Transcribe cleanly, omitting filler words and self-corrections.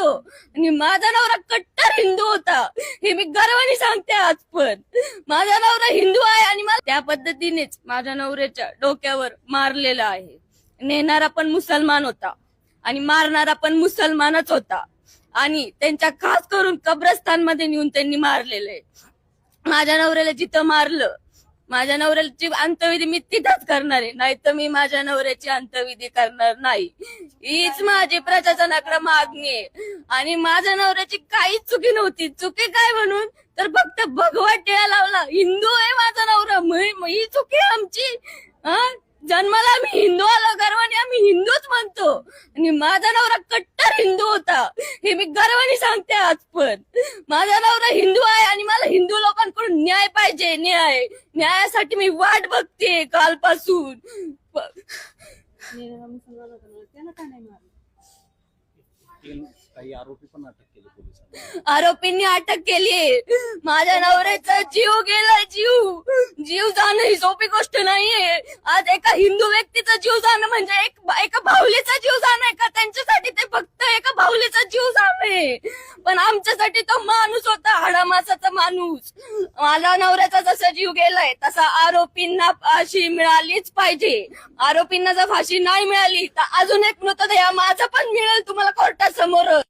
म्हणतो आणि माझा नवरा कट्टर हिंदू होता, हे मी गर्वाने सांगते आज पण. माझा नवरा हिंदू आहे आणि मला त्या पद्धतीनेच माझ्या नवऱ्याच्या डोक्यावर मारलेलं आहे. नेणारा पण मुसलमान होता आणि मारणारा पण मुसलमानच होता आणि त्यांच्या खास करून कब्रस्तान मध्ये नेऊन त्यांनी मारलेलं आहे. माझ्या नवऱ्याला जिथं मारलं, माझ्या नवऱ्याची अंत्यविधी मी तिथंच करणार आहे, नाही तर मी माझ्या नवऱ्याची अंत्यविधी करणार नाही. हीच माझी प्रशासनाकडे मागणी आहे. आणि माझ्या नवऱ्याची काहीच चुकी नव्हती. चुकी काय म्हणून तर फक्त भगवा टिळा लावला. हिंदू आहे माझा नवरा, ही चुकी आहे आमची. जन्माला आम्ही हिंदू आलो, गर्वाने आम्ही हिंदूच म्हणतो आणि माझा नवरा कट्टर हिंदू होता, हे मी गर्वाने सांगते आज पण. माझा नवरा हिंदू आहे आणि मला हिंदू लोकांकडून न्याय पाहिजे. न्यायासाठी मी वाट बघते कालपासून. काही आरोपी पण अटक केले पोलिसांनी. आरोपींनी अटक केली. माझ्या नवऱ्याचा जीव गेलाय. जीव जाणं ही सोपी गोष्ट नाहीये. आज एका हिंदू व्यक्तीचा जीव जाणं म्हणजे एका बाहुलीचा जीव जाणं आहे का? त्यांच्यासाठी ते फक्त एका बाहुलीचा जीव जाणं, पण आमच्यासाठी तो माणूस होता, हाडामासाचा माणूस. माझ्या नवऱ्याचा जसा जीव गेलाय तसा आरोपींना फाशी मिळालीच पाहिजे. आरोपींना जर फाशी नाही मिळाली तर अजून एक मृतदेह माझा पण मिळेल तुम्हाला कोर्टासमोर.